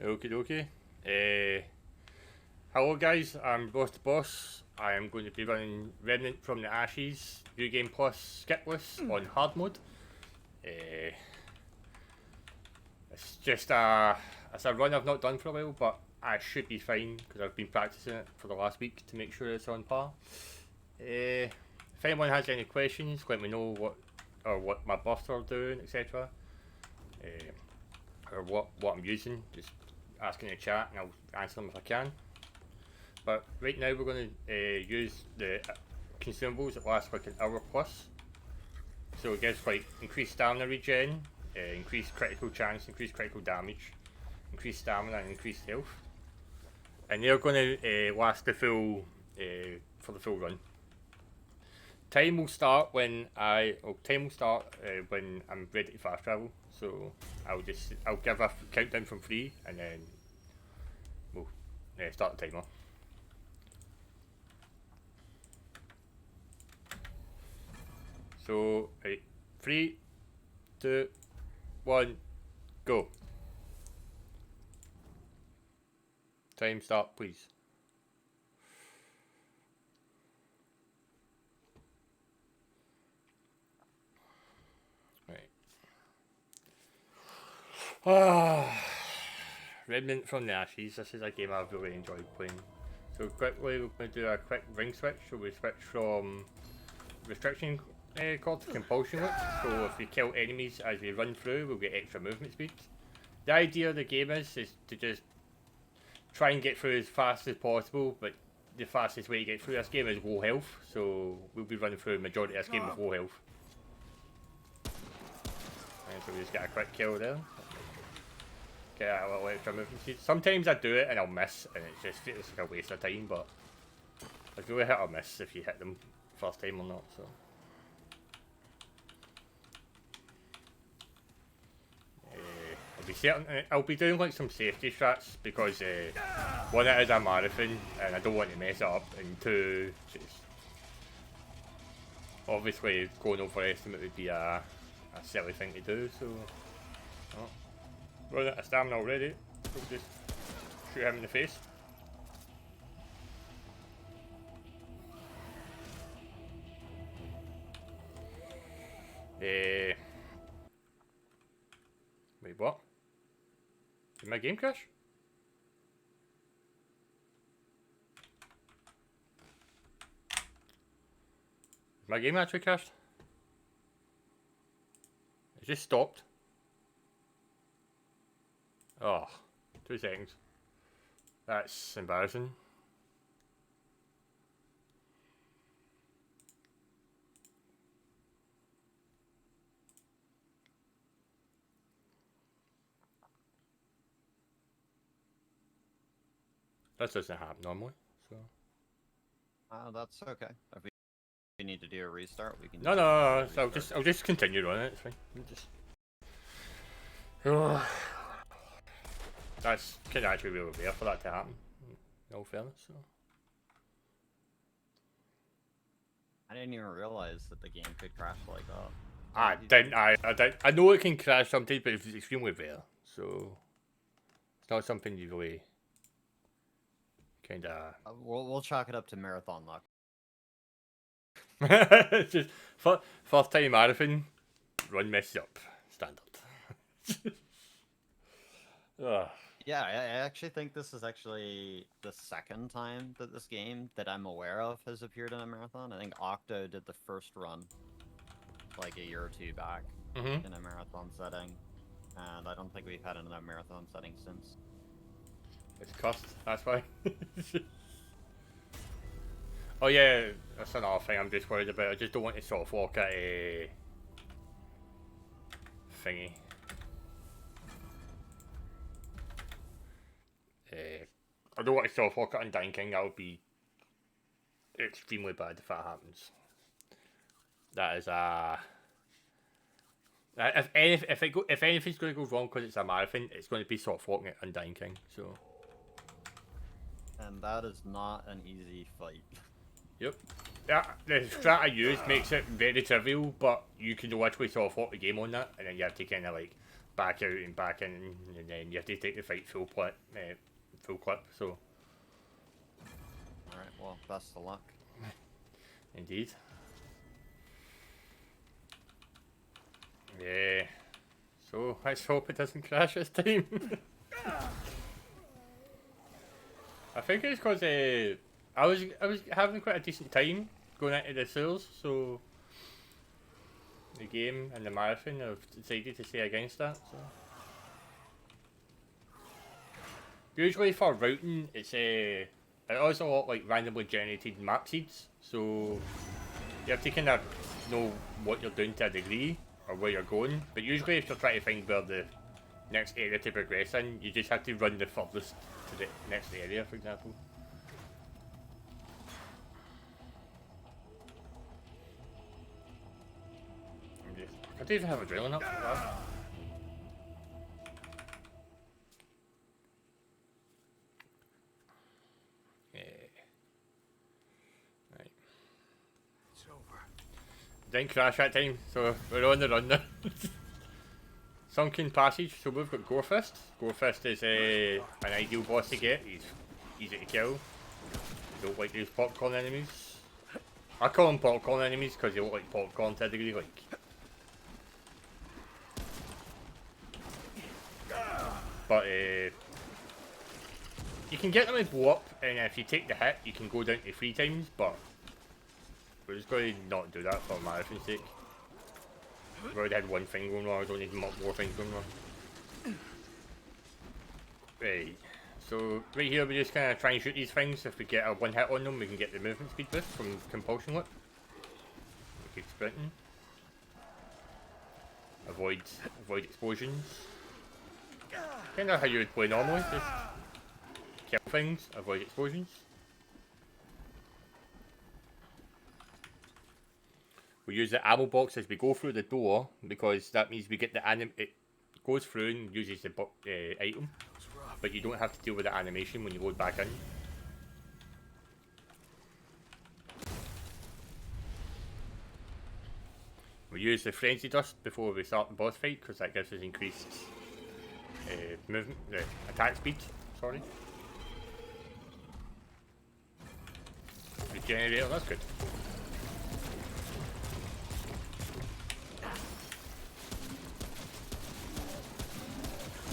Okie dokie. Hello guys, I'm RawssDeBawss. I am going to be running Remnant from the Ashes, New Game Plus Skipless on hard mode. It's just it's a run I've not done for a while, but I should be fine because I've been practicing it for the last week to make sure it's on par. If anyone has any questions, let me know what my buffs are doing, etc. Or what I'm using. Just ask in the chat and I'll answer them if I can. But right now we're going to use the consumables that last like an hour plus. So it gives like increased stamina regen, increased critical chance, increased critical damage, increased stamina and increased health. And they're going to last the full for the full run. Time will start when when I'm ready to fast travel. So I'll give a countdown from 3 and then we'll start the timer. So 3, 2, 1, go. Time start, please. Remnant from the Ashes. This is a game I've really enjoyed playing. So quickly, we're going to do a quick ring switch. So we switch from restriction called to compulsion loop. So if we kill enemies as we run through, we'll get extra movement speed. The idea of the game is to just try and get through as fast as possible, but the fastest way to get through this game is low health. So we'll be running through the majority of this game with low health. And so we just get a quick kill there. Get a little extra movement speed. Sometimes I do it and I'll miss, and it's like a waste of time, but it's really hit or miss if you hit them first time or not. So I'll be doing like some safety strats because one, it is a marathon and I don't want to mess it up, and two, just obviously going over estimate would be a silly thing to do. So run out of stamina already. We'll just shoot him in the face. Wait, what? Did my game crash? My game actually crashed? It just stopped. Oh, 2 seconds. That's embarrassing. That doesn't happen normally, so. That's okay. If we need to do a restart, we can. No. So I'll just continue on it. It's fine. That's kind of actually really rare for that to happen. In all fairness, so. I didn't even realize that the game could crash like that. I know it can crash sometimes, but it's extremely rare, so it's not something you really kind of. We'll chalk it up to marathon luck. It's just first time marathon, run messes up, standard. Yeah, I actually think this is actually the second time that this game that I'm aware of has appeared in a marathon. I think Octo did the first run like a year or 2 back in a marathon setting, and I don't think we've had another marathon setting since. It's cost, that's why. Oh yeah, that's another thing I'm just worried about. I just don't want to sort of walk at a thingy. I don't want to sort of walk at Undying King. That would be extremely bad if that happens. That is if anything's going to go wrong because it's a marathon, it's going to be sort of walking at Undying King. So. And that is not an easy fight. Yep. Yeah, the strat I use makes it very trivial, but you can literally sort of walk the game on that, and then you have to kind of like back out and back in, and then you have to take the fight full clip. So. All right. Well, best of luck. Indeed. Yeah. So let's hope it doesn't crash this time. I think it's because I was having quite a decent time going into the sewers, so the game and the marathon I've decided to stay against that. So usually for routing, it also a lot like randomly generated map seeds, so you have to kind of know what you're doing to a degree or where you're going. But usually, if you're trying to find where the next area to progress in, you just have to run the furthest to the next area, for example. I don't even have adrenaline up for that. Yeah. Right. It's over. Didn't crash that time, so we're on the run now. Sunken Passage, so we've got Gorefist. Gorefist is an ideal boss to get. He's easy to kill. Don't like these popcorn enemies. I call them popcorn enemies because they look like popcorn to a degree, like. But you can get them to blow up, and if you take the hit, you can go down to 3 times, but we're just going to not do that for marathon's sake. We've already had one thing going wrong, I don't need more things going wrong. Right, so right here we just kind of try and shoot these things. If we get a 1 hit on them, we can get the movement speed boost from Compulsion Whip. We keep sprinting. Avoid explosions. Kind of how you would play normally, just kill things, avoid explosions. We use the ammo box as we go through the door because that means we get the it goes through and uses the item, but you don't have to deal with the animation when you load back in. We use the frenzy dust before we start the boss fight because that gives us increased movement, attack speed. Sorry. Regenerator, that's good.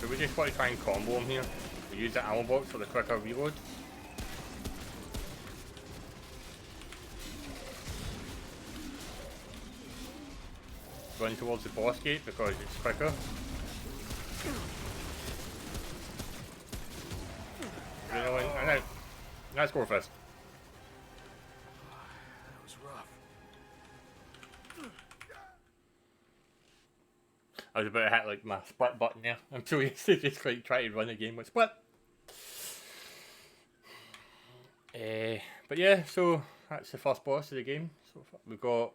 So we just want to try and combo him here. We use the ammo box for the quicker reload. Run towards the boss gate because it's quicker. And now, let's go first. That was rough. I was about to hit like my split button there. I'm too used to just like try to run a game with split. But yeah, so that's the first boss of the game. So far. We've got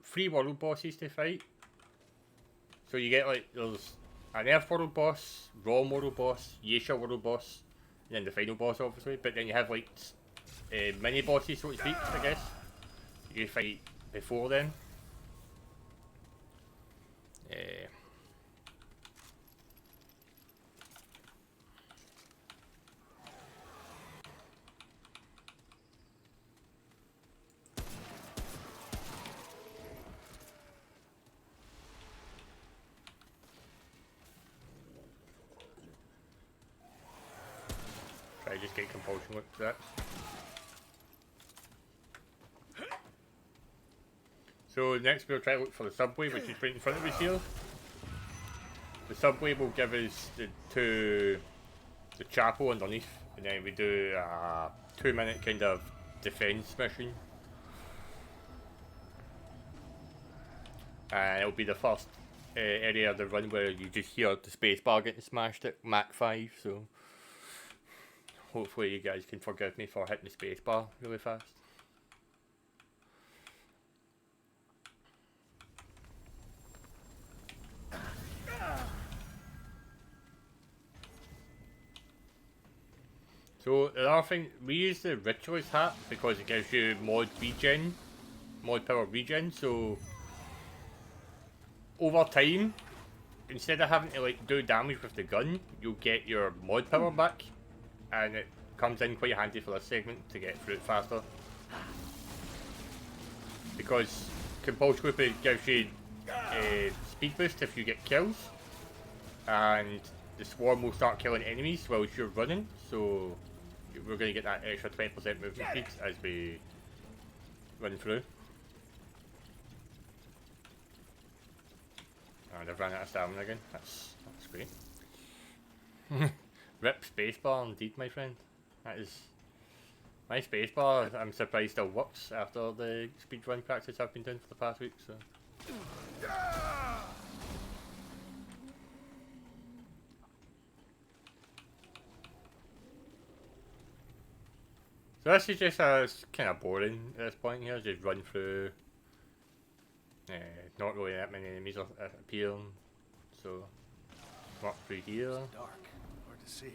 3 world bosses to fight. So you get like there's an Earth world boss, Raw world boss, Yesha world boss, and then the final boss obviously. But then you have like mini bosses, so to speak, I guess. You fight before then. Try to just get compulsion whip to that. So next we'll try to look for the subway, which is right in front of us here. The subway will give us the chapel underneath, and then we do a 2-minute kind of defense mission. And it'll be the first area of the run where you just hear the spacebar getting smashed at Mach 5, so hopefully you guys can forgive me for hitting the spacebar really fast. So the other thing, we use the Ritualist hat because it gives you mod power regen, so over time instead of having to like do damage with the gun, you'll get your mod power back, and it comes in quite handy for this segment to get through it faster. Because Compulse Groupie gives you a speed boost if you get kills, and the swarm will start killing enemies while you're running, so we're going to get that extra 20% movement speed as we run through. And I've run out of stamina again. That's great. Rip spacebar indeed, my friend. That is my spacebar. I'm surprised still works after the speedrun practice I've been doing for the past week. So. So this is just kind of boring at this point here. Just run through. Not really that many enemies appearing, so walk through here. It's dark. Hard to see.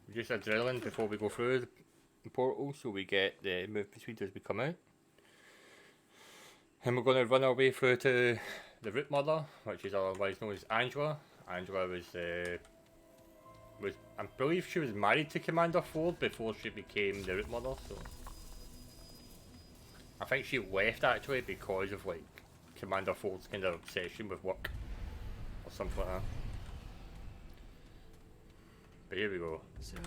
We just adrenaline before we go through the portal, so we get the movement speed as we come out. And we're going to run our way through to the Root Mother, which is otherwise known as Angela. Angela was I believe she was married to Commander Ford before she became the Root Mother, so. I think she left actually because of like Commander Ford's kind of obsession with work or something like that. But here we go. So,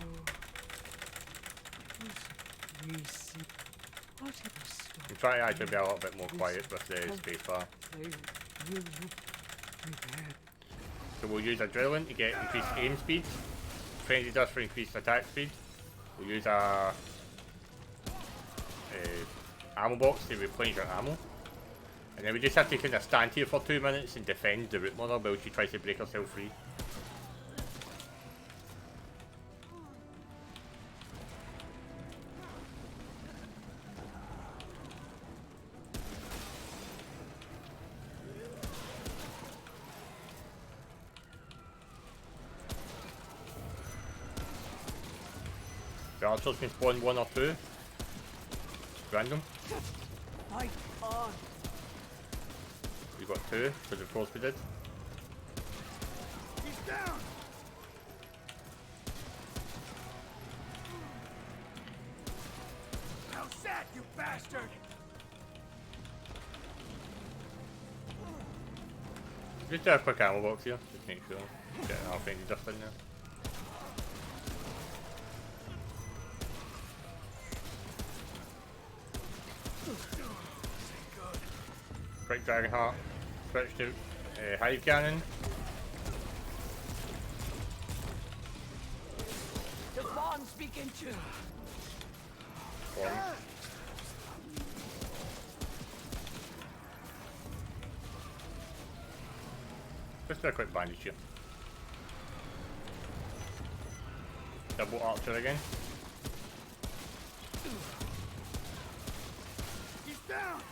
I'm trying to actually be a little bit more quiet with the spacebar. So we'll use Adrenaline to get increased aim speed, Frenzy Dust for increased attack speed. We'll use a ammo box to replenish our ammo. And then we just have to kind of stand here for 2 minutes and defend the Root Mother while she tries to break herself free. The archers can spawn 1 or 2. Random. fight on. We got 2, because of course we did. He's down. How's that, you bastard? Just do a quick ammo box here, just make sure. Get our Frenzy Dust in there. Quick Dragon Heart, switch to Hive Cannon. The bonds begin to. One. Just do a quick bandage here. Double Archer again. He's down.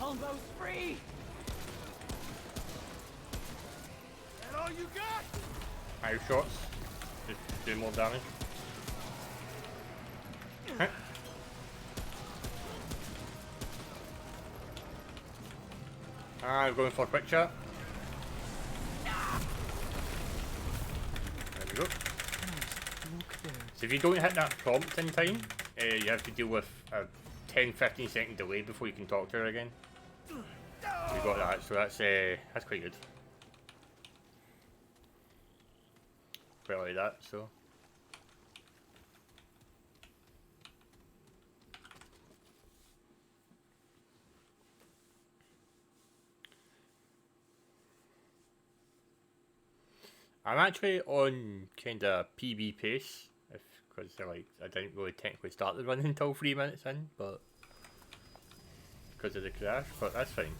Almost free. That all you got? Hive shots. Just do more damage. I'm going for a quick shot. There we go. So if you don't hit that prompt in time, you have to deal with a 10-15 second delay before you can talk to her again. We got that, so that's quite good. Quite like that, so. I'm actually on kind of PB pace, because like I didn't really technically start the run until 3 minutes in, but because of the crash, but that's fine.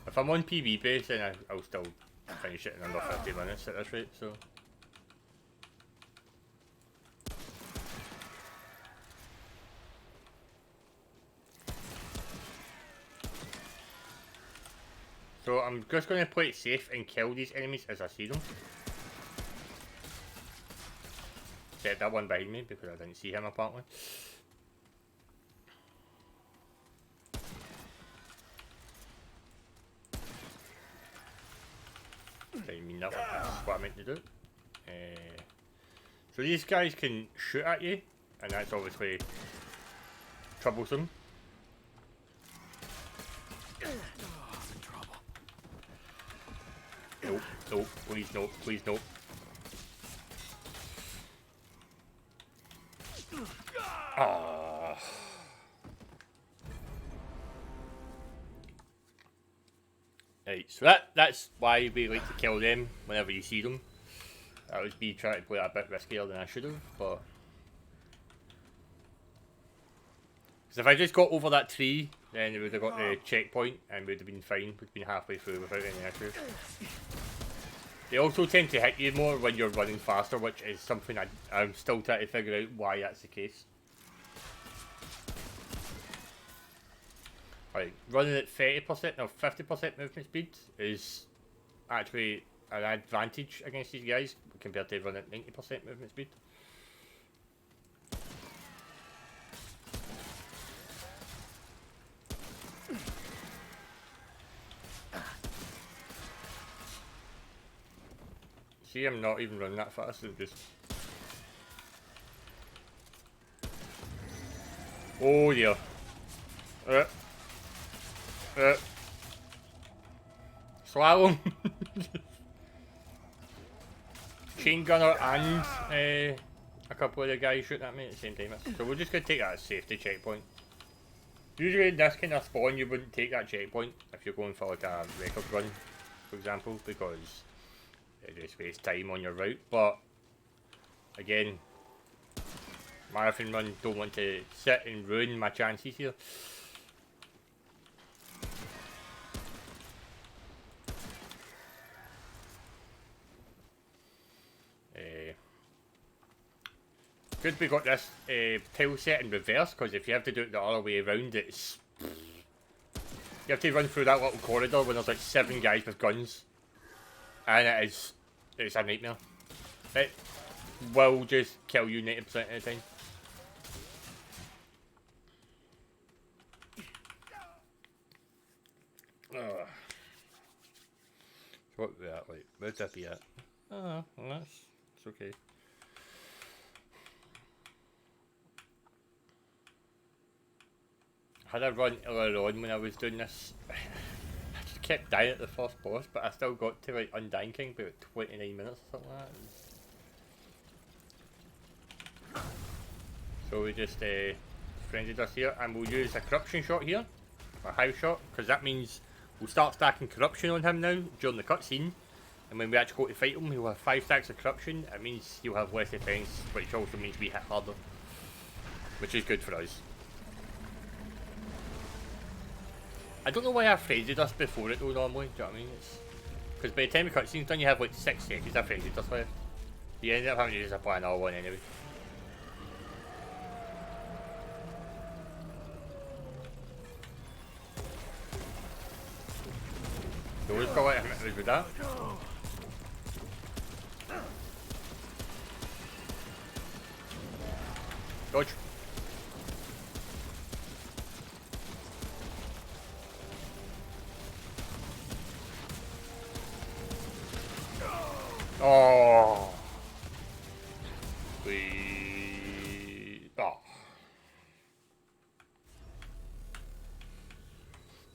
If I'm on PB pace, then I'll still finish it in under 50 minutes at this rate, so. So I'm just going to play it safe and kill these enemies as I see them. Set that one behind me because I didn't see him apparently. Didn't mean that. That's what I meant to do. So these guys can shoot at you, and that's obviously troublesome. Nope, nope, please nope, please nope. Ah. Right, so that's why we like to kill them whenever you see them. That was me trying to play it a bit riskier than I should have, but because if I just got over that tree, then we would have got the checkpoint and we would have been fine. We'd been halfway through without any issue. They also tend to hit you more when you're running faster, which is something I'm still trying to figure out why that's the case. Right, running at 30%, no 50% movement speed is actually an advantage against these guys compared to running at 90% movement speed. See, I'm not even running that fast, it's just... Oh dear. Slalom. Chain gunner and a couple of the guys shooting at me at the same time. So we're just going to take that as safety checkpoint. Usually in this kind of spawn you wouldn't take that checkpoint if you're going for like a record run, for example, because it just wastes time on your route. But again, marathon run, don't want to sit and ruin my chances here. Good we got this tile set in reverse, because if you have to do it the other way around, it's... You have to run through that little corridor when there's like 7 guys with guns. And it's a nightmare. It will just kill you 90% of the time. Ugh. So what was that like? Where'd that be at? Oh, well it's okay. Had I run earlier on when I was doing this, I just kept dying at the first boss, but I still got to like Undying King by about 29 minutes or something like that. So we just friended us here, and we'll use a corruption shot here, a house shot, because that means we'll start stacking corruption on him now during the cutscene, and when we actually go to fight him, he'll have 5 stacks of corruption. It means he'll have less defense, which also means we hit harder, which is good for us. I don't know why I frenzied us before it though normally, do you know what I mean? Because by the time the cutscene's done you have like 6 seconds of frenzied us left. You end up having to use a plan another one anyway. So we'll just go let him hit us with that. Dodge. Oh,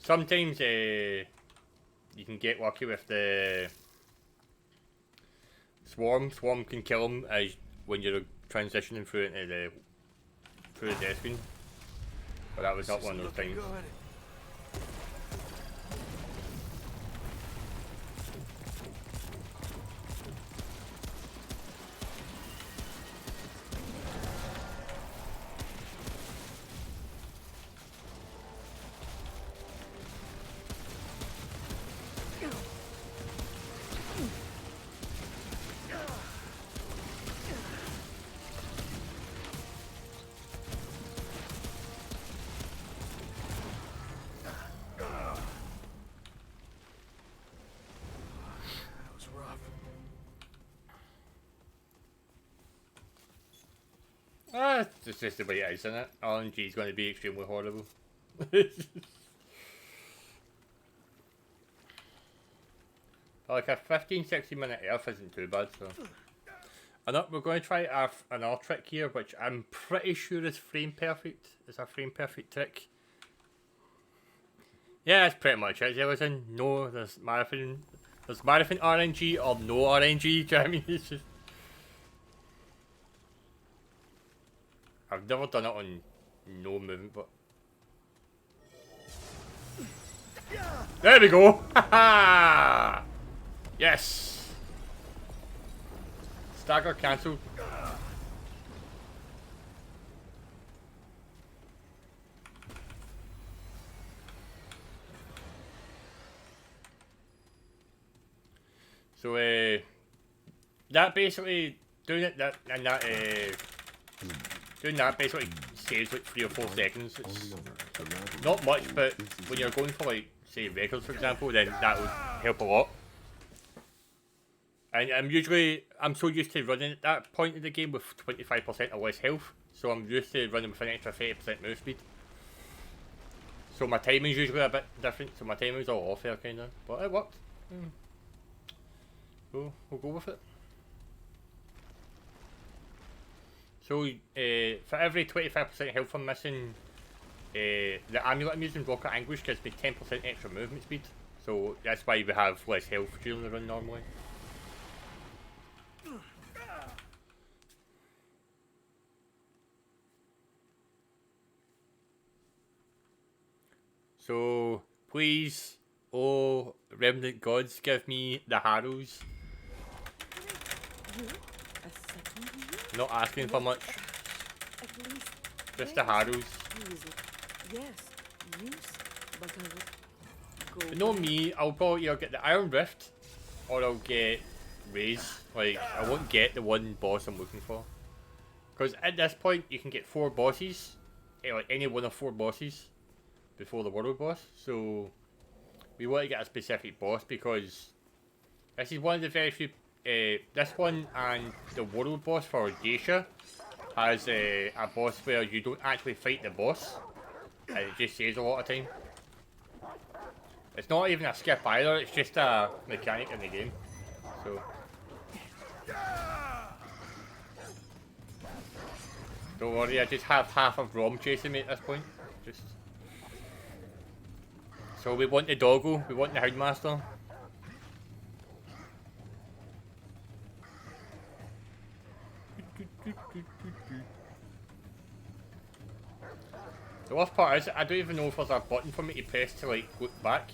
sometimes you can get lucky with the swarm. Swarm can kill him as when you're transitioning through into the death screen. But that was not one of those times. It's just the way it is, isn't it? RNG is going to be extremely horrible. But like a 15-16 minute elf isn't too bad, so. And we're going to try another trick here, which I'm pretty sure is frame perfect. It's a frame perfect trick. Yeah, that's pretty much it. Listen, no, there's marathon RNG or no RNG. Do you know what I mean? It's just. I've never done it on no movement, but. There we go! Haha! Yes! Stagger cancelled. So, that basically, doing that basically saves like 3 or 4 seconds. It's not much, but when you're going for like, say, records for example, then that would help a lot. And I'm so used to running at that point in the game with 25% or less health, so I'm used to running with an extra 30% move speed. So my timing's usually a bit different, so my timing's all off there kinda, but it worked. So we'll go with it. So for every 25% health I'm missing, the amulet I'm using, Rocket Anguish, gives me 10% extra movement speed. So that's why we have less health during the run normally. So please, oh Remnant gods, give me the Harrows. Not asking for much. Just the Harrows. But no me, I'll probably either get the Iron Rift or I'll get Raise. Like, I won't get the one boss I'm looking for. Because at this point you can get 4 bosses, like any one of 4 bosses before the world boss. So we want to get a specific boss because this is one of the very few. This one and the world boss for Geisha has a boss where you don't actually fight the boss, and it just saves a lot of time. It's not even a skip either, it's just a mechanic in the game. So don't worry, I just have half of Rom chasing me at this point. So we want the doggo, we want the Houndmaster. The worst part is, I don't even know if there's a button for me to press to like look back.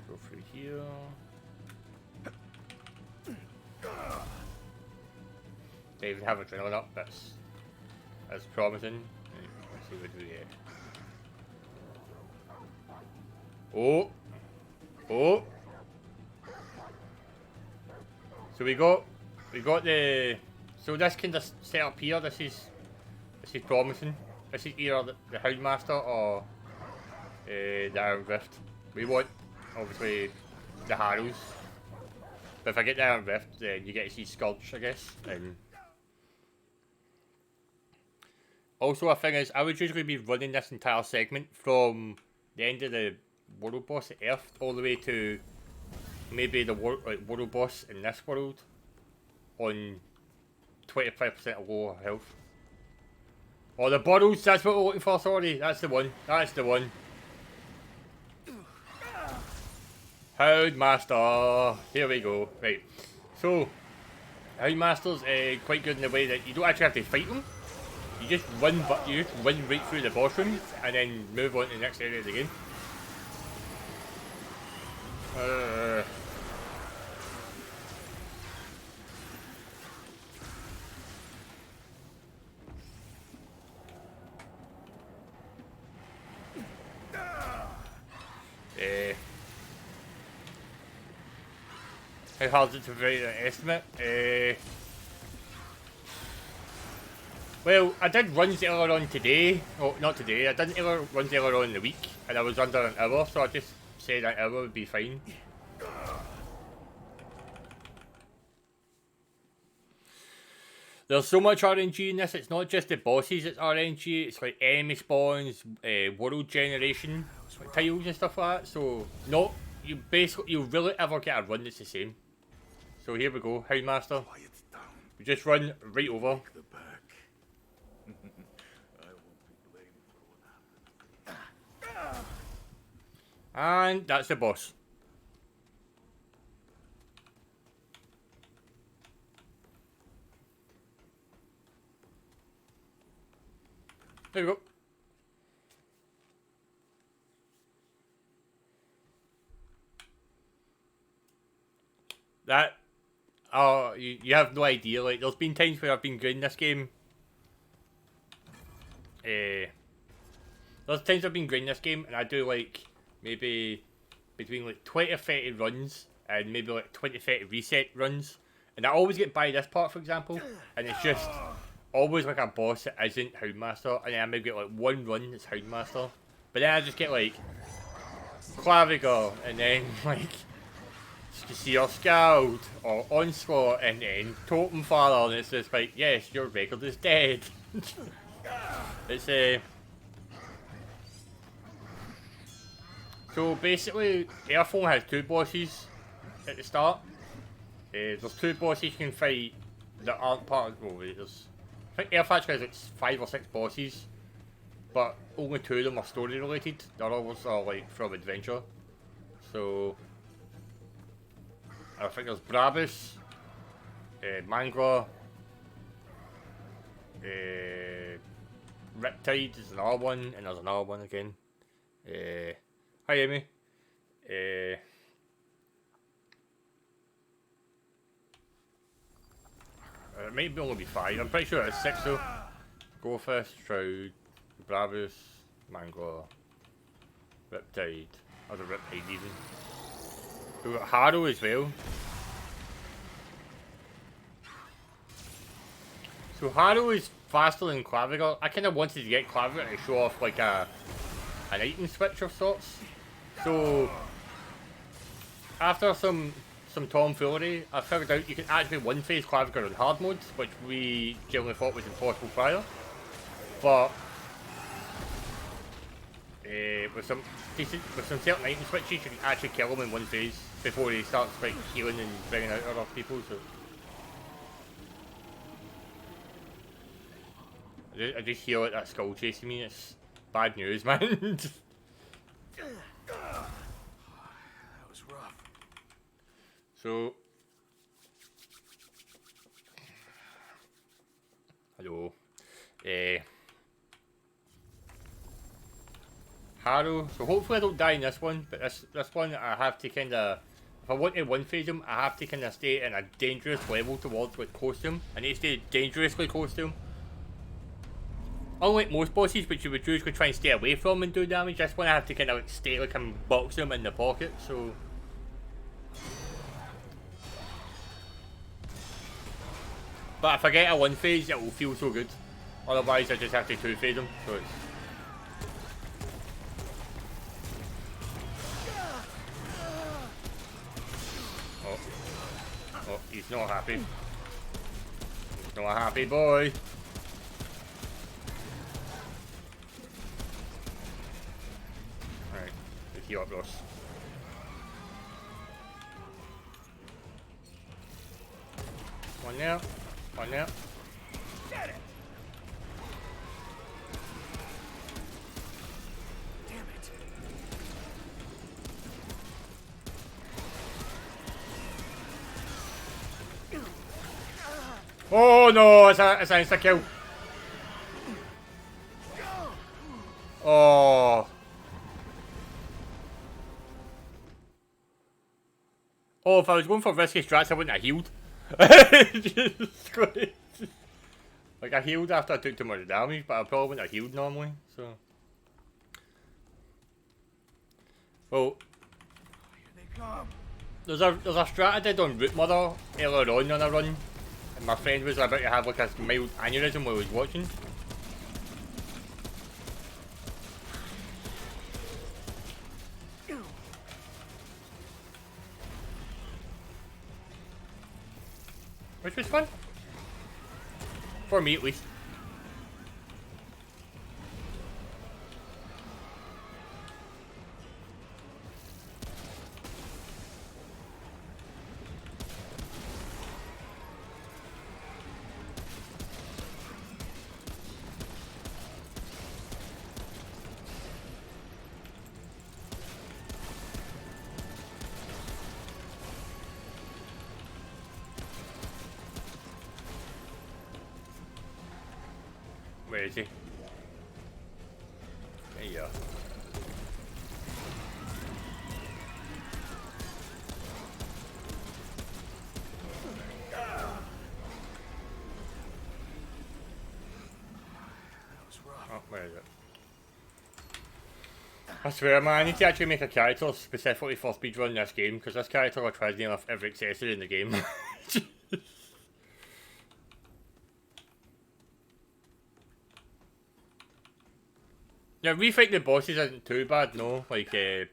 Go through here. They even have adrenaline up, that's promising. Let's see what we get. Oh! Oh! So we got the, so this kind of set up here, this is promising. This is either the Houndmaster or the Iron Rift. We want, obviously, the Harrows. But if I get the Iron Rift, then you get to see Scourge, I guess. And also, a thing is, I would usually be running this entire segment from the end of the world boss at Earth all the way to maybe the world boss in this world on 25% lower health. Oh, the Burrows, that's what we're looking for, sorry. That's the one. That's the one. Houndmaster. Here we go. Right. So, Houndmaster's quite good in the way that you don't actually have to fight them. You just run right through the boss room and then move on to the next area of the game. How hard is it to write an estimate? Well, I did runs earlier on today. Oh, not today. I did runs earlier on in the week, and I was under an hour, so I just said an hour would be fine. There's so much RNG in this. It's not just the bosses. It's RNG. It's like enemy spawns, world generation tiles and stuff like that. So no, you really ever get a run that's the same. So here we go, Houndmaster. Quiet down. We just run right over. The back. I won't be blamed for what happened. And that's the boss. There we go. That, oh, you have no idea. Like, there's been times where I've been grinding this game. There's times I've been grinding this game, and I do like maybe between like 20 or 30 runs, and maybe like 20 30 reset runs, and I always get by this part, for example, and it's just always like a boss that isn't Houndmaster, and then I maybe get like one run that's Houndmaster, but then I just get like Claviger, and then like Seer Scald, or Onslaught, and then Totem Father, and it's just like, yes, your record is dead. It's so basically, Airfall has two bosses at the start. There's two bosses you can fight that aren't part of. Well, I think Airfall has like 5 or 6 bosses, but only 2 of them are story related. The others are like from adventure. So I think there's Brabus, Mangra, Riptide is another one, and there's another one again. Hi Amy. It might only be 5. I'm pretty sure it's 6 though. Goldfish, Shroud, Brabus, Mangra, Riptide. Or the Riptide even. We've got Harrow as well. So Harrow is faster than Claviger. I kind of wanted to get Claviger to show off like an item switch of sorts. So after some tomfoolery, I figured out you can actually one-phase Claviger on hard mode, which we generally thought was impossible prior. But with some certain item switches, you can actually kill him in one phase before he starts like healing and bringing out other people. So I just hear like that skull chasing me. It's bad news, man. That was rough. So, hello. Harrow. So hopefully I don't die in this one, but this one I have to kind of, if I want to one phase him, I have to kind of stay in a dangerous level towards like close to him. I need to stay dangerously close to him. Unlike most bosses, which you would usually try and stay away from and do damage, this one I have to kind of like stay like and box him in the pocket. So. But if I get a one phase, it will feel so good. Otherwise, I just have to two phase him. So it's. Oh, he's not happy. He's not a happy boy. Alright, let's heal up, Ross. One there. One there. Get it! Damn it. Oh no, it's an insta kill. Oh. Oh, if I was going for risky strats, I wouldn't have healed. Like I healed after I took too much damage, but I probably wouldn't have healed normally, so. Well, Here they come. there's a strat I did on Root Mother earlier on a run, and my friend was about to have like a mild aneurysm while he was watching. Which was fun. For me at least. Where is he? There you go. Oh, where is it? I swear, man, I need to actually make a character specifically for speedrun this game, because this character tries near enough every accessory in the game. Yeah, refighting the bosses isn't too bad, no. Like, it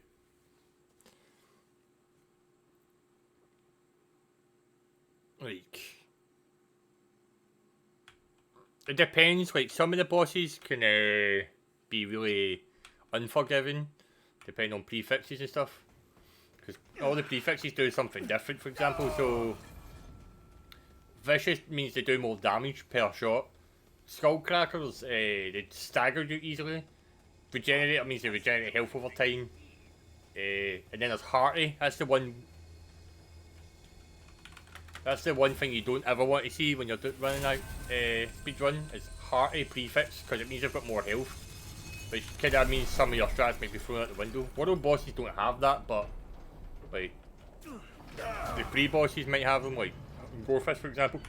depends. Like, some of the bosses can be really unforgiving, depending on prefixes and stuff. Because all the prefixes do something different, for example. So, vicious means they do more damage per shot. Skullcrackers, they stagger you easily. Regenerator means they regenerate health over time. And then there's Hearty. That's the one thing you don't ever want to see when you're running out speedrun, is Hearty prefix, because it means you've got more health. Which kind of means some of your strats might be thrown out the window. World bosses don't have that, but like the pre-bosses might have them, like Gorefist for example.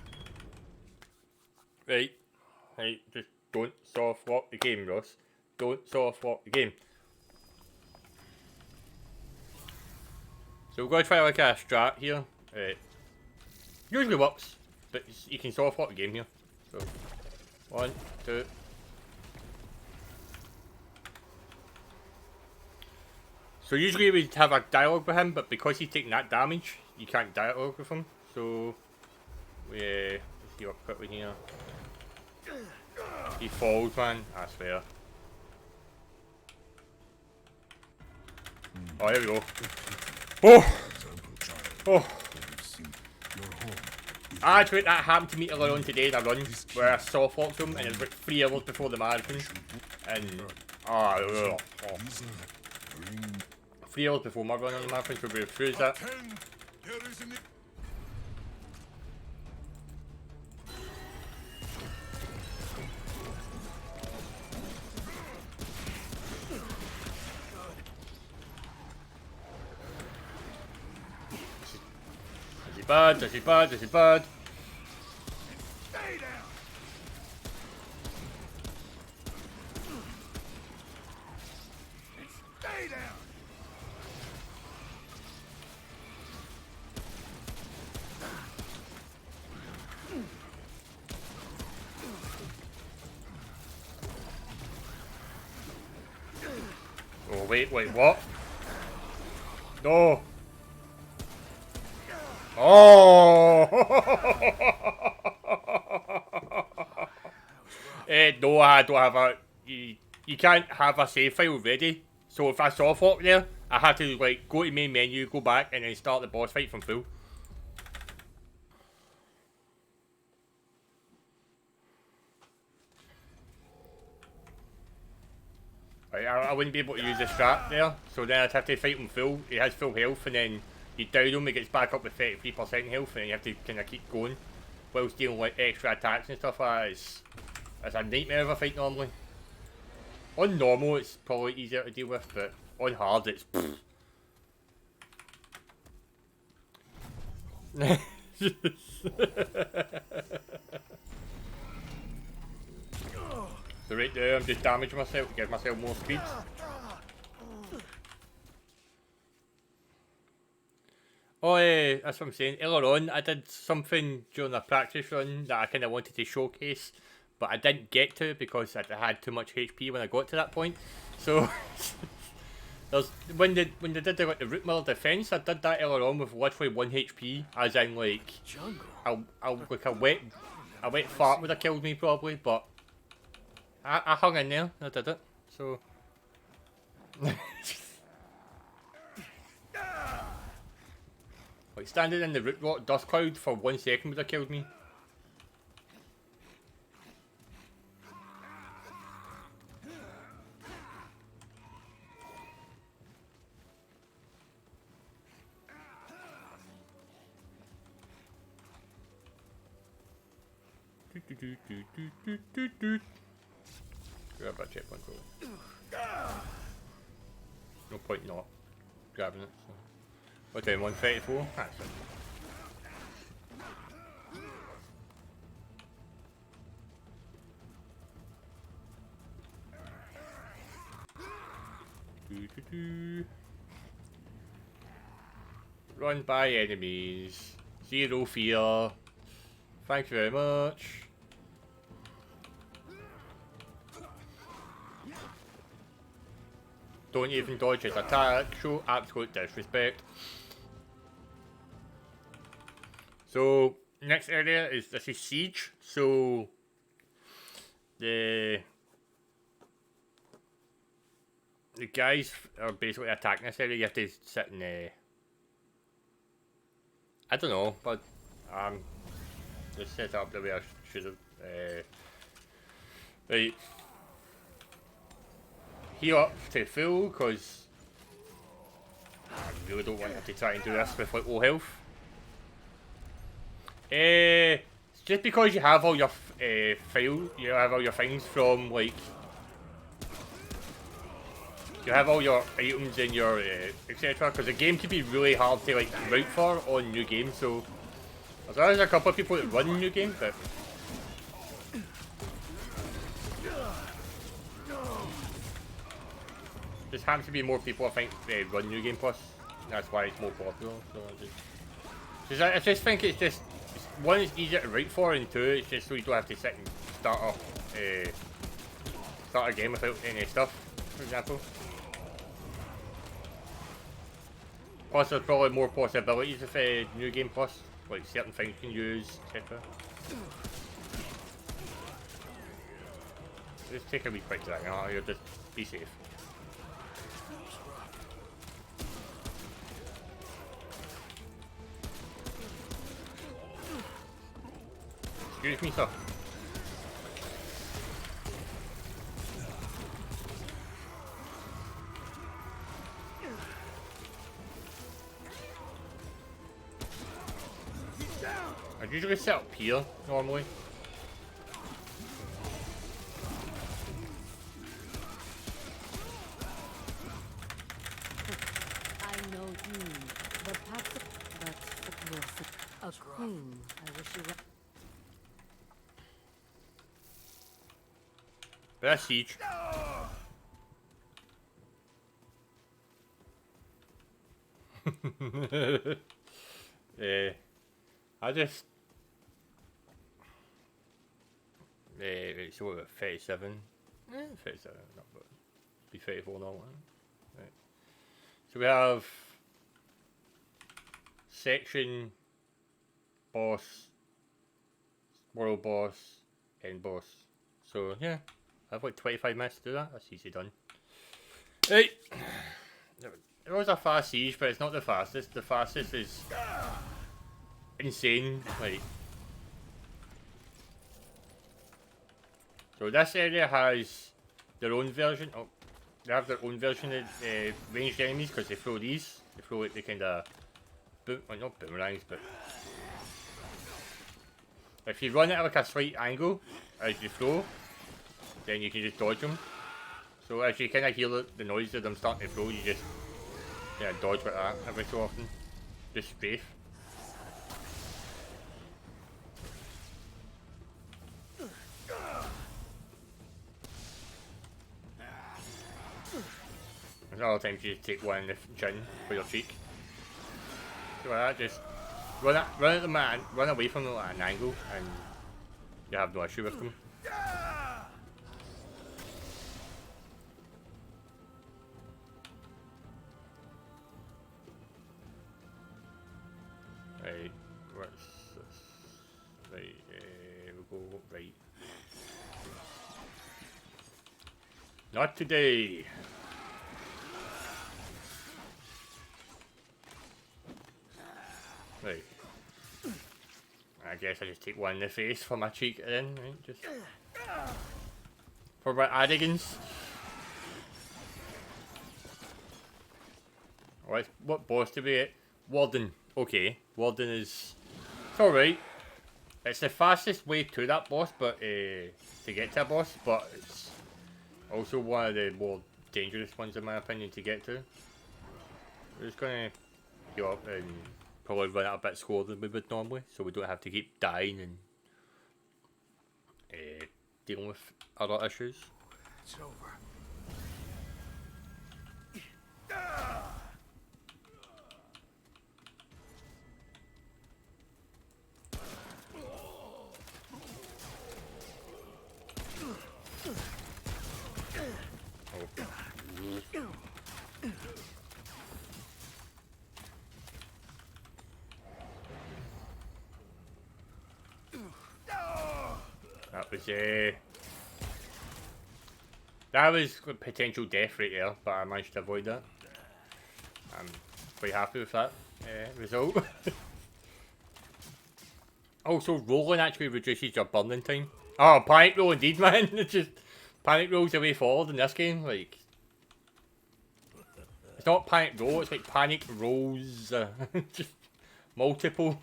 Right, just don't soft lock the game, Ross. Don't soft lock the game. So we're going to try like a strat here. Usually works, but you can soft lock the game here. So 1, 2. So usually we'd have a dialogue with him, but because he's taking that damage, you can't dialogue with him. So let's see what quickly here. He falls, man. I swear. Oh, there we go. Oh! Oh! Actually, that happened to me earlier on today in a run where I soft locked him and it was about 3 hours before the marathon. And. 3 hours before my run on the marathon, so we refused that. This is bad. Stay down. Stay down. Oh wait, what? No. Oh! No, I don't have a. You can't have a save file ready. So if I soft lock there, I have to like go to main menu, go back, and then start the boss fight from full. Right, I wouldn't be able to use the strat there, so then I'd have to fight him full. He has full health, and then you down him, he gets back up with 33% health, and then you have to kind of keep going whilst dealing with extra attacks and stuff like that. It's a nightmare of a fight normally. On normal, it's probably easier to deal with, but on hard, it's. So right there, I'm just damaging myself to give myself more speed. Oh, that's what I'm saying. Earlier on, I did something during a practice run that I kind of wanted to showcase, but I didn't get to because I had too much HP when I got to that point. So, when they did the root mill defense, I did that earlier on with literally 1 HP, as in like a A wet fart would have killed me probably, but I hung in there. I did it. So. Like standing in the root rot dust cloud for 1 second would have killed me. Grab that checkpoint probably. No point not grabbing it. So. What's doing 134? That's it. Run by enemies. Zero fear. Thank you very much. Don't even dodge his attack. Show absolute disrespect. So next area is this is siege. So the guys are basically attacking this area. You have to sit in the I don't know, but just set up the way I should have. Right, heal up to full because I really don't want to try and do this with like low health. It's just because you have all your you have all your things from like you have all your items in your etc. Because the game can be really hard to like route for on new games. So there's a couple of people that run new games, but just happens to be more people I think run new game plus. That's why it's more popular. So I just think it's just one, it's easier to write for, and two, it's just so you don't have to sit and start a game without any stuff, for example. Plus, there's probably more possibilities with New Game Plus, like certain things you can use, etc. Just take a wee quick drag out here, just be safe. Excuse me, sir. I usually set up here, normally. I know you, but perhaps a queen. I wish you were. That's siege. I just so we're at 37. 37, not bad. Be 34 now. Right. So we have section, boss, world boss, end boss. So yeah, I have like 25 minutes to do that. That's easy done. Right. It was a fast siege, but it's not the fastest. The fastest is insane. Like, so this area has their own version. Oh, they have their own version of ranged enemies because they throw these. They throw like the kind of well, not boomerangs, but if you run it at like a slight angle as you throw, then you can just dodge them. So as you kind of hear the noise of them starting to throw, you just dodge like that every so often. Just strafe. There's other times you just take one in the chin for your cheek. So like that, just run at the man, run away from them at an angle, and you have no issue with them. Right, what's this? Right, we'll go right. Not today. Right. I guess I just take one in the face for my cheek then, right? Just for my arrogance. Alright, what boss do we get? Warden. Okay, Warden is... It's alright. It's the fastest way to that boss, but to get to a boss, but it's also one of the more dangerous ones in my opinion to get to. We're just gonna go up and probably run it a bit slower than we would normally, so we don't have to keep dying and dealing with other issues. It's over. That was potential death right there, but I managed to avoid that. I'm quite happy with that result. Also, rolling actually reduces your burning time. Oh, panic roll indeed, man. It's just panic rolls the way forward in this game. Like, it's not panic roll; it's like panic rolls. Just multiple,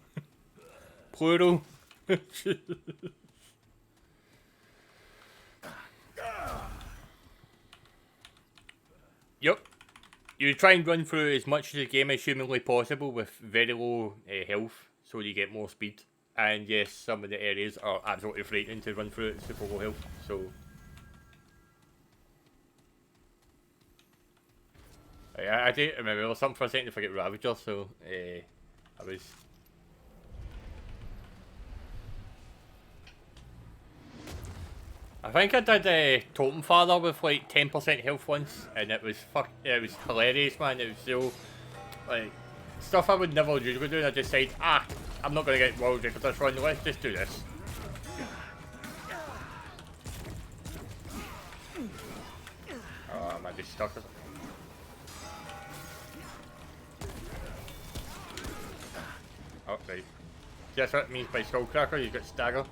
plural. Yep. You try and run through as much of the game as humanly possible with very low health, so you get more speed. And yes, some of the areas are absolutely frightening to run through at super low health, so... I do remember, there was something for a second to forget Ravager, so I was... I think I did Totem Father with like 10% health once, and it was hilarious, man. It was so like stuff I would never usually do, and I just said, I'm not gonna get world record this run. Let's just do this. Oh, am I just stuck? Oh, right. That's what it means by Skullcracker. You get stagger.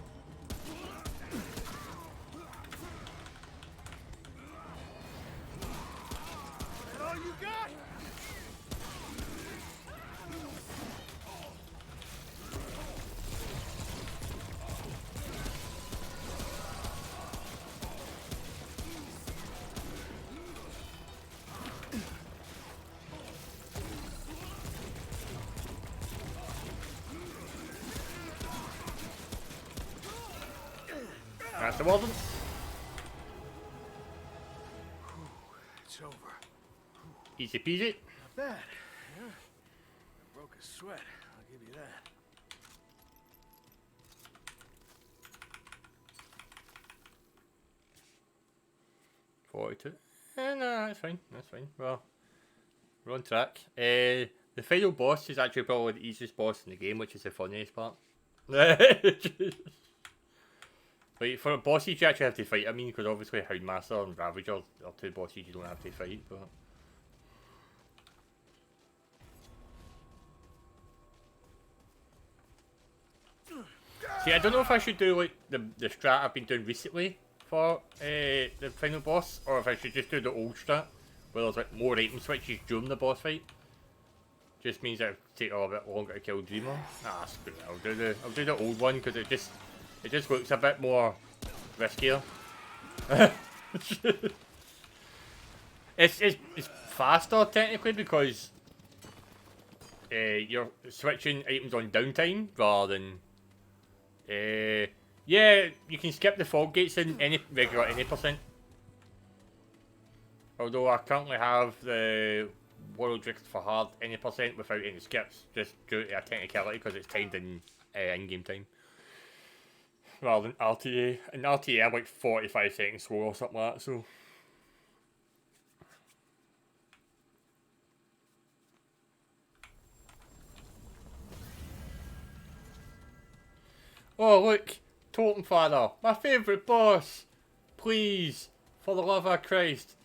That's the Warden. It's over. Easy peasy. Not bad. Yeah. I broke a sweat. I'll give you that. $42. No, that's fine. That's fine. Well, we're on track. The final boss is actually probably the easiest boss in the game, which is the funniest part. Like, for bosses you actually have to fight, I mean, because obviously Houndmaster and Ravager are two bosses you don't have to fight, but... See, I don't know if I should do, like, the strat I've been doing recently for the final boss, or if I should just do the old strat, where there's, like, more item switches during the boss fight. Just means that it'll take a little bit longer to kill Dreamer. Screw it, I'll do the old one, because it just looks a bit more riskier. It's faster technically because you're switching items on downtime rather than yeah, you can skip the fog gates in any regular any %. Although I currently have the World Drift for hard any % without any skips, just due to a technicality because it's timed in in-game time. Rather than RTA. And RTA I'm like 45 seconds slow or something like that, so... Oh look! Totem Father, my favourite boss. Please, for the love of Christ.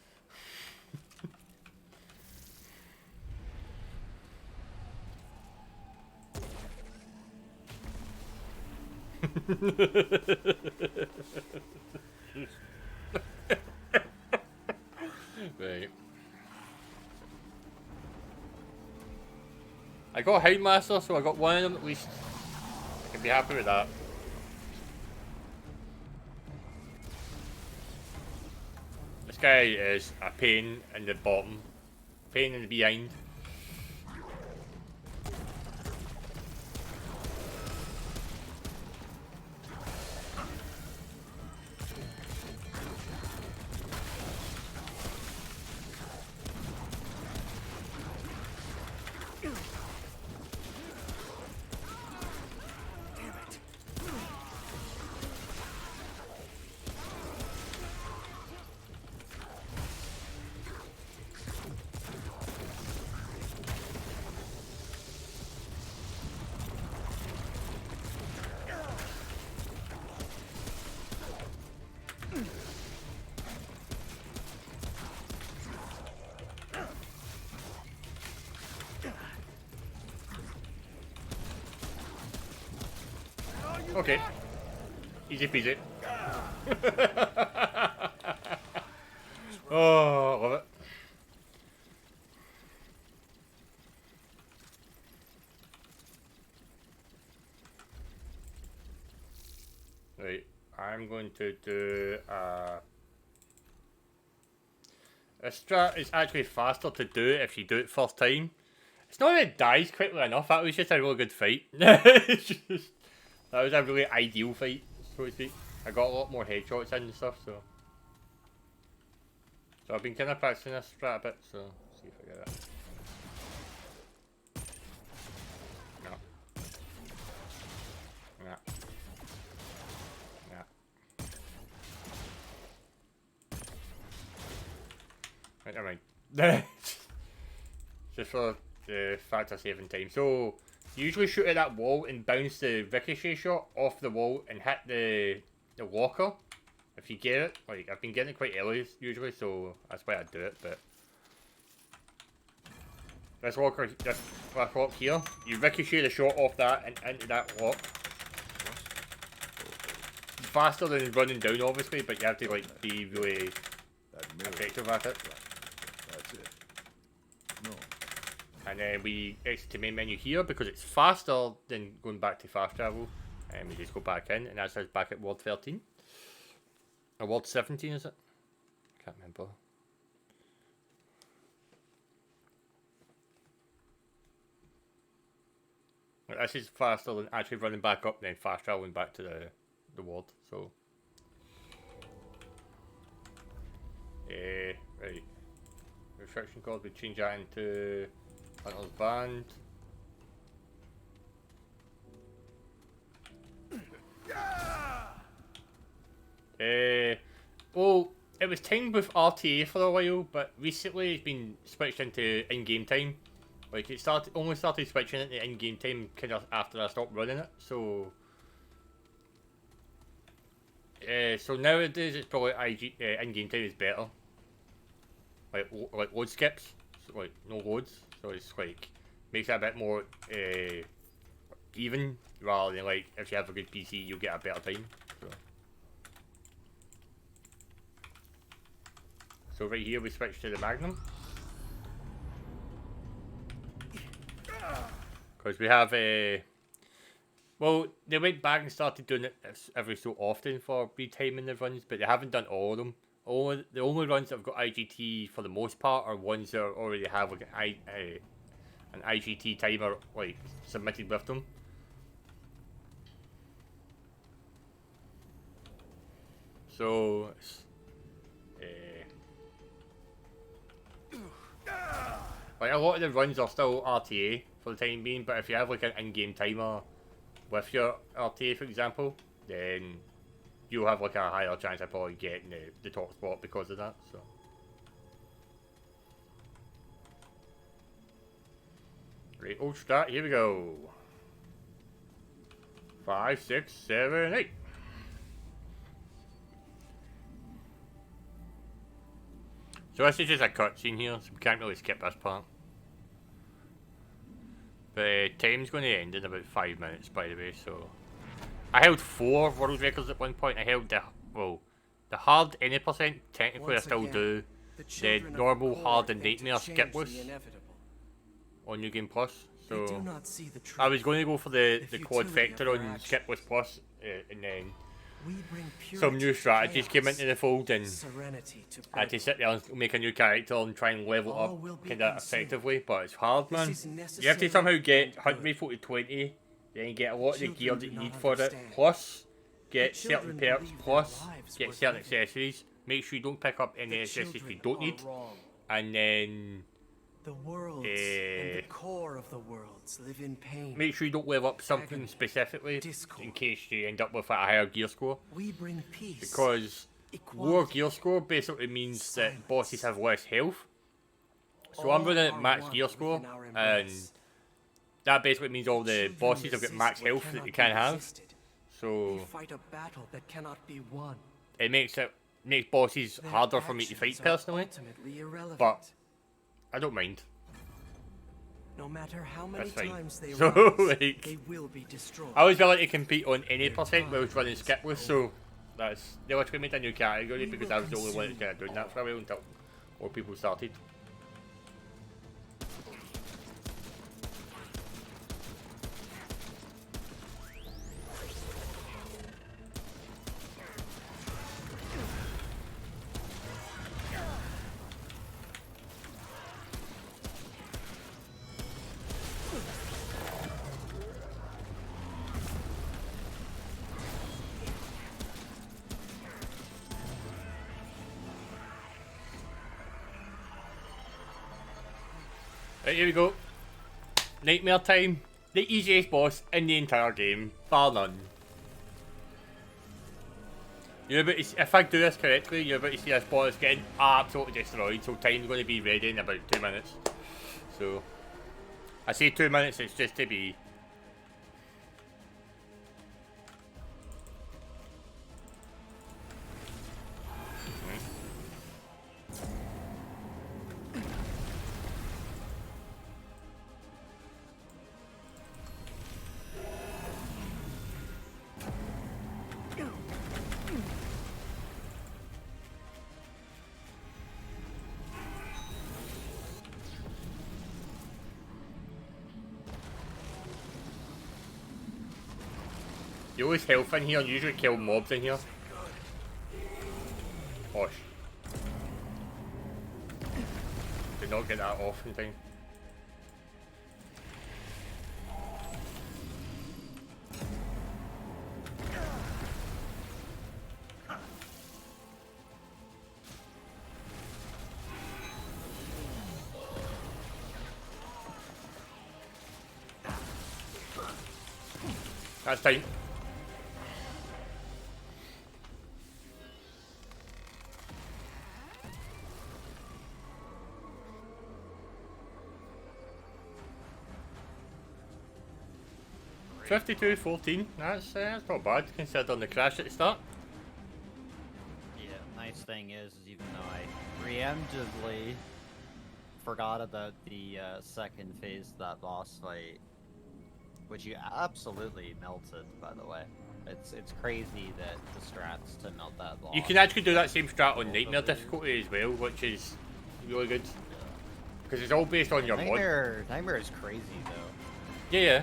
Right. I got Houndmaster, so I got one of them at least. I can be happy with that. This guy is a pain in the bottom, pain in the behind. Okay. Easy peasy. Oh, love it. Right, I'm going to do a strat is actually faster to do if you do it first time. It's not that it dies quickly enough, that was just a really good fight. That was a really ideal fight, so to speak. I got a lot more headshots in and stuff, so I've been kind of practicing this strat a bit, so see if I get it. No. No. No. Right, never mind. Just for the factor saving time. So you usually shoot at that wall and bounce the ricochet shot off the wall and hit the walker. If you get it, like I've been getting it quite early usually, so that's why I do it. But this walker here, you ricochet the shot off that and into that lock. Faster than running down, obviously, but you have to like be really effective at it. That's it. No. And then we exit the main menu here because it's faster than going back to fast travel. And we just go back in, and that's us back at World 13. Or World 17, is it? Can't remember. This is faster than actually running back up and then fast traveling back to the world, so. Right. Restriction code, we change that into Hunter's Band. Well, it was timed with RTA for a while, but recently it's been switched into in-game time. Like it only started switching into in-game time kind of after I stopped running it. So, so nowadays it's probably in-game time is better. Like load skips, so like no loads, so it's like makes it a bit more even rather than like if you have a good PC you'll get a better time. So right here we switch to the Magnum. Because we have well, they went back and started doing it every so often for retiming the runs, but they haven't done all of them. The only runs that have got IGT for the most part are ones that already have like an IGT timer like submitted with them. So like a lot of the runs are still RTA for the time being, but if you have like an in-game timer with your RTA, for example, then you'll have like a higher chance of probably getting the top spot because of that. So right, old start, here we go. 5, 6, 7, 8. So this is just a cutscene here, so we can't really skip this part. But time's going to end in about 5 minutes, by the way, so... I held 4 world records at one point. I held the hard any percent. Technically, I still do the normal, hard, and nightmare skipless on New Game Plus. So I was going to go for the quad factor on skipless plus, and then some new strategies came into the fold, and I had to sit there and make a new character and try and level up kind of effectively. But it's hard, man. You have to somehow get hunt rifle to 20. Then you get a lot of the gear that you need for it, plus get certain perks, plus get certain accessories. Make sure you don't pick up any accessories you don't need, and then the worlds and the core of the worlds live in pain. Make sure you don't level up something specifically in case you end up with a higher gear score. We bring peace, because lower gear score basically means that bosses have less health. So I'm running at max gear score, and that basically means all the bosses have got max health that you can have. So it makes bosses harder for me to fight personally. But I don't mind. No matter how many times they so rise, like, they will be destroyed. I was willing to compete on any percent while I was running skipless, so they literally made a new category because I was the only one that's kind of doing that for a while until more people started. Right, here we go. Nightmare time. The easiest boss in the entire game, bar none. You're about to, if I do this correctly, you're about to see this boss getting absolutely destroyed, so time's going to be ready in about 2 minutes. So, I say 2 minutes, it's just to be... You always health in here, and usually kill mobs in here. Gosh. Did not get that off in time. That's time. $52.14. That's not bad considering the crash at the start. Yeah, nice thing is even though I preemptively forgot about the second phase of that boss fight, which you absolutely melted, by the way. It's crazy that the strats to melt that boss. You can actually do that same strat on Nightmare difficulty as well, which is really good. Because it's all based on your mod. Nightmare is crazy though. Yeah.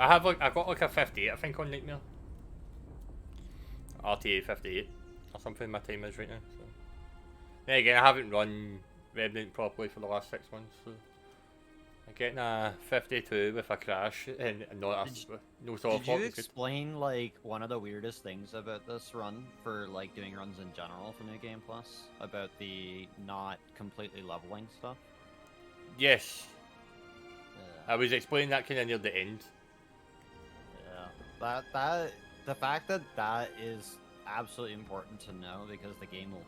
I got like a 58 I think on Nightmare. RTA 58 or something my time is right now. So. Then again, I haven't run Remnant properly for the last 6 months, so I'm getting a 52 with a crash and no soft Did you explain like one of the weirdest things about this run for like doing runs in general for New Game Plus about the not completely leveling stuff? Yes. I was explaining that kind of near the end. The fact that is absolutely important to know because the game will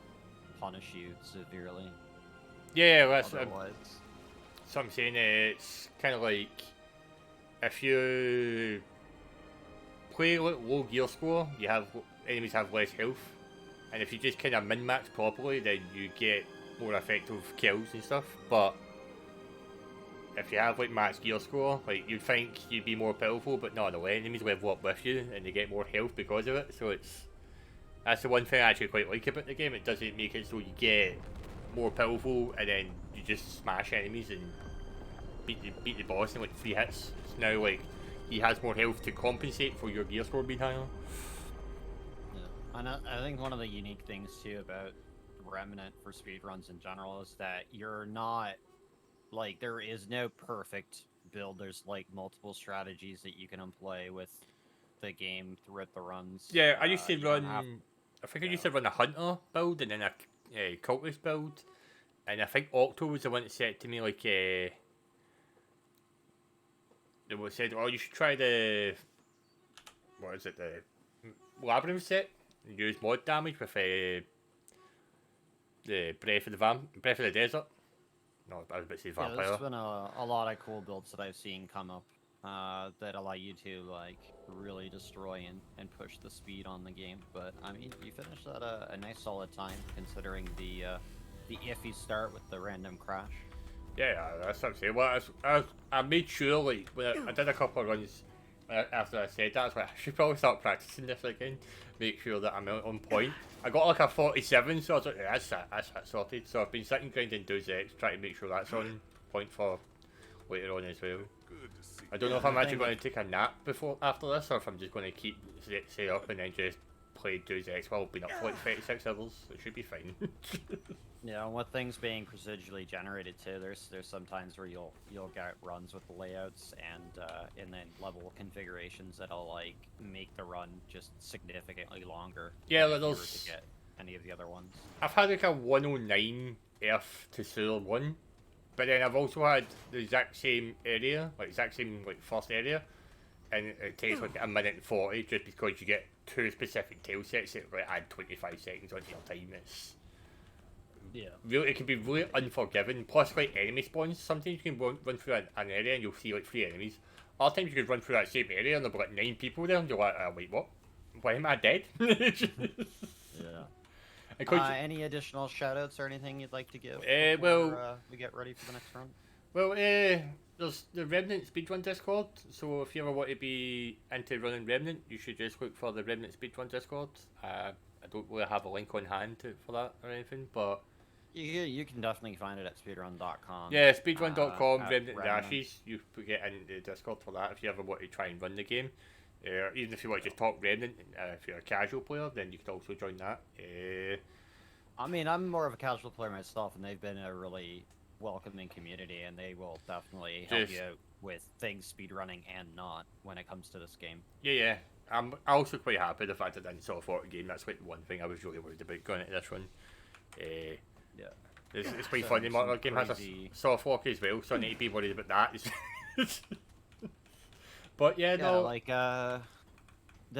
punish you severely. Yeah, that's otherwise. So I'm saying it's kind of like if you play low gear score, enemies have less health, and if you just kind of min-max properly, then you get more effective kills and stuff, but if you have like max gear score, like you'd think you'd be more powerful, but no, the enemies level up with you and they get more health because of it. So that's the one thing I actually quite like about the game. It doesn't make it so you get more powerful and then you just smash enemies and beat the boss in like 3 hits. It's now like he has more health to compensate for your gear score being higher. Yeah. And I think one of the unique things too about Remnant for speedruns in general is that you're not like, there is no perfect build. There's like multiple strategies that you can employ with the game throughout the runs. Yeah, I used to You don't run. have- I think I used to run a hunter build and then a cultist build, and I think Octo was the one that said to me like, they said, "Oh, you should try the what is it, the labyrinth set? And use mod damage with the breath of the desert." No, I was about to say Yeah, vampire. there's been a lot of cool builds that I've seen come up that allow you to like really destroy and push the speed on the game. But I mean, you finished at a nice solid time considering the iffy start with the random crash. Yeah, that's what I'm saying. Well, I made sure, like, when I did a couple of runs after I said that, I was like, I should probably start practicing this again, make sure that I'm on point. I got like a 47, so I was like, yeah, that's that sorted. So I've been sitting grinding Deus Ex, trying to make sure that's on point for later on as well. I don't know if I'm actually going to take a nap after this, or if I'm just going to keep stay up and then just play Deus Ex while being up for like 36 hours. It should be fine. Yeah, and with things being procedurally generated too, there's some times where you'll get runs with the layouts and then level configurations that'll like make the run just significantly longer. Yeah, than if you were those- to get any of the other ones. I've had like a 109 Earth to Sewer 1, but then I've also had the exact same area, like first area, and it takes like a minute and 40 just because you get 2 specific tail sets that like, add 25 seconds onto your time. It's really, it can be really unforgiving. Plus, like enemy spawns, sometimes you can run through an area and you'll see like 3 enemies. Other times you can run through that same area and there'll be like 9 people there, and you're like, wait, what? Why am I dead? Yeah. And 'cause Any additional shoutouts or anything you'd like to give? well- before, we get ready for the next run. Well, there's the Remnant Speedrun Discord, so if you ever want to be into running Remnant, you should just look for the Remnant Speedrun Discord. I don't really have a link on hand for that or anything, but You can definitely find it at speedrun.com. yeah, speedrun.com, at Remnant Remnant. Dashes, you get into the Discord for that if you ever want to try and run the game. Even if you want to just talk Remnant, if you're a casual player, then you can also join that. I mean, I'm more of a casual player myself, and they've been a really welcoming community, and they will definitely help Just- you out with things speedrunning and not when it comes to this game. Yeah. I'm also quite happy the fact that I didn't sort of fought a game. That's like the one thing I was really worried about going into this one. Yeah. It's quite So, funny. some The game has a crazy- soft lock as well, so I need to be worried about that. But yeah, Yeah, no. like the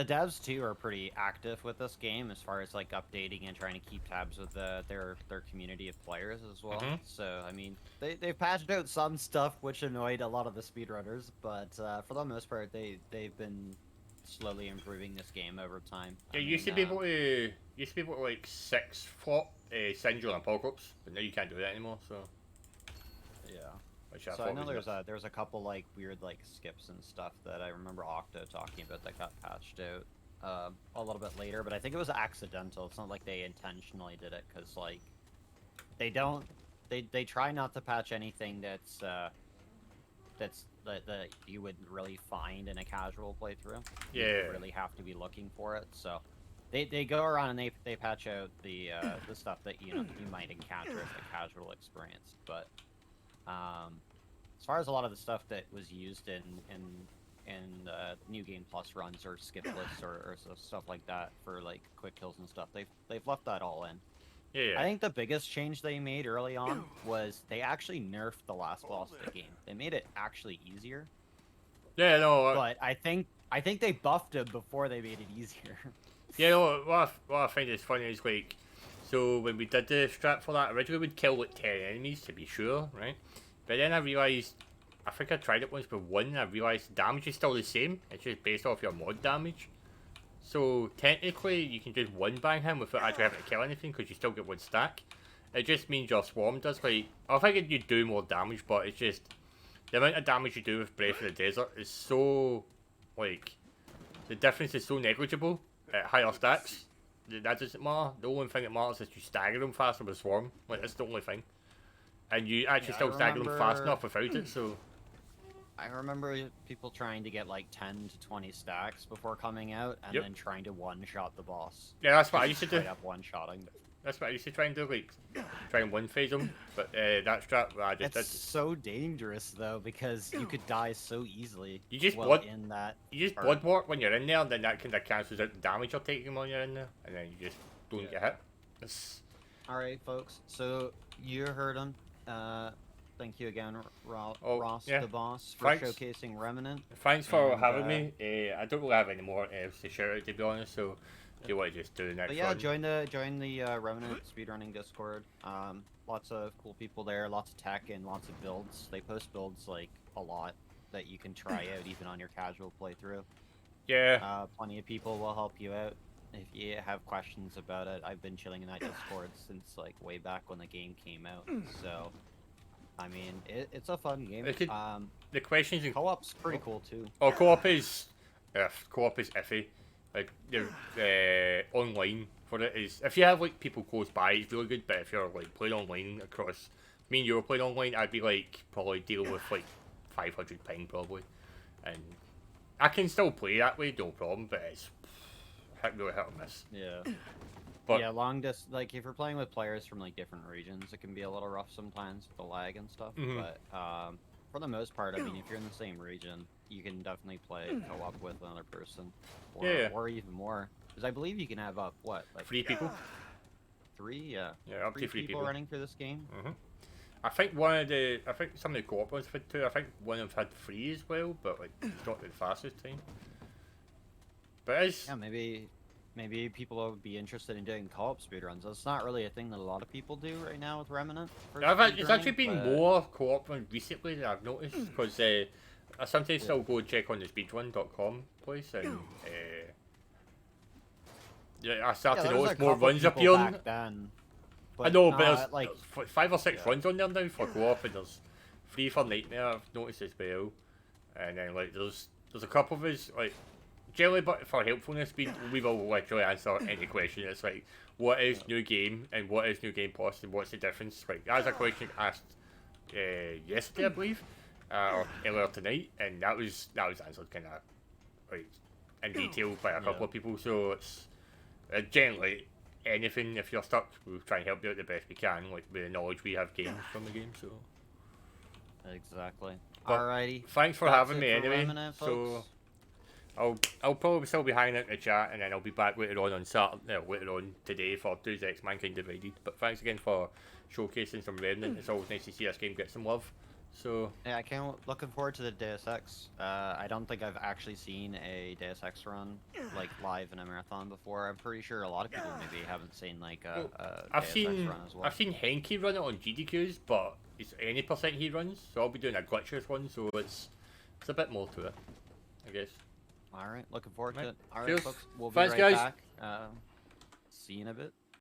devs too are pretty active with this game as far as like updating and trying to keep tabs with their community of players as well. Mhm. So I mean, they've patched out some stuff which annoyed a lot of the speedrunners, but for the most part, they've been slowly improving this game over time. Yeah, you used to be able to like 6-flop Syndrome and Apocalypse, but now you can't do that anymore. So, Yeah. which So I thought know was there's a couple like weird like skips and stuff that I remember Octo talking about that got patched out a little bit later, but I think it was accidental. It's not like they intentionally did it, because like they try not to patch anything that you would really find in a casual playthrough. You Yeah. really have to be looking for it. So they go around and they patch out the stuff that you might encounter as a casual experience, but as far as a lot of the stuff that was used in New Game Plus runs or Skipless or stuff like that for like quick kills and stuff, they've left that all in. yeah. I think the biggest change they made early on was they actually nerfed the last boss of the game. They made it actually easier, Yeah, no. but I think they buffed him before they made it easier. Yeah, no, what I find is funny is like, so when we did the strat for that, originally we'd kill like 10 enemies to be sure, right? But then I realised, I think I tried it once with 1, and I realised the damage is still the same, it's just based off your mod damage. So technically you can just 1-bang him without actually having to kill anything, because you still get 1 stack. it just means your swarm does like. I think you do more damage, but it's just the amount of damage you do with Breath of the Desert is so like the difference is so negligible at higher stacks. That doesn't matter. The only thing that matters is you stagger them faster with swarm. Like that's the only thing. And you actually still stagger them fast enough without it. So I remember people trying to get like 10 to 20 stacks before coming out, and then trying to one-shot the boss. yeah, that's what I used to do. Straight up one-shotting. That's what I used to try and do, like try and one phase them. But that strat, I just It's so dangerous though, because you could die so easily. You just in that. You just blood walk when you're in there, and then that kind of cancels out the damage you're taking when you're in there, and then you just don't get hit. All right, folks. So you heard him. Thank you again, RawssDeBawss, for Thanks. showcasing Remnant. Thanks for having me. I don't really have any more else to shout out, to be honest. So, do you want to just do the next But yeah, one? join the Remnant speedrunning Discord. Lots of cool people there, lots of tech and lots of builds. They post builds like a lot that you can try out even on your casual playthrough. Yeah. Plenty of people will help you out if you have questions about it. I've been chilling in that Discord since like way back when the game came out. So, I mean, it's a fun game. The questions in co-op's pretty cool too. Oh, co-op is iffy. Like the online for it is, if you have like people close by, it's really good. But if you're like playing online across, me and you were playing online, I'd be like probably dealing with like 500 ping probably, and I can still play that way, no problem. But it's really hit or miss. Yeah. But yeah, like if you're playing with players from like different regions, it can be a little rough sometimes with the lag and stuff. But for the most part, I mean, if you're in the same region, you can definitely play co-op with another person, or even more. Because I believe you can have up what, like 3 people. 3, yeah. Yeah, up to 3 people running through this game. I think some of the co-op ones had 2. I think one of them had 3 as well, but like it's not the fastest time. But it's maybe people would be interested in doing co-op speedruns. That's not really a thing that a lot of people do right now with Remnant. It's actually been more co-op recently that I've noticed, because I sometimes still go and check on the speedrun.com place, and I start to notice more runs appearing. I know, but there's like 5 or 6 runs on there now for co-op, and there's 3 for Nightmare, I've noticed as well. And then like there's a couple of us, like generally, but for helpfulness, we will literally answer any question. It's like, what is new game and what is new game plus and what's the difference? Like that's a question asked yesterday, I believe, or earlier tonight, and that was answered kind of like in detail by a couple of people. So it's generally anything. If you're stuck, we'll try and help you out the best we can, like with the knowledge we have gained from the game. So exactly. But Alrighty. Thanks for having me for anyway. Remnant, So I'll probably still be hanging out in the chat, and then I'll be back later on Saturday, later on today for Deus Ex Mankind Divided. But thanks again for showcasing some Remnant. It's always nice to see this game get some love. So yeah, looking forward to the Deus Ex. I don't think I've actually seen a Deus Ex run like live in a marathon before. I'm pretty sure a lot of people maybe haven't seen like a Deus Ex run as well. I've seen Henke run it on GDQs, but it's any percent he runs, so I'll be doing a glitchless one. So it's a bit more to it, I guess. All right, looking forward to it. All right, Cheers. folks, we'll be Thanks, right guys. back. See you in a bit.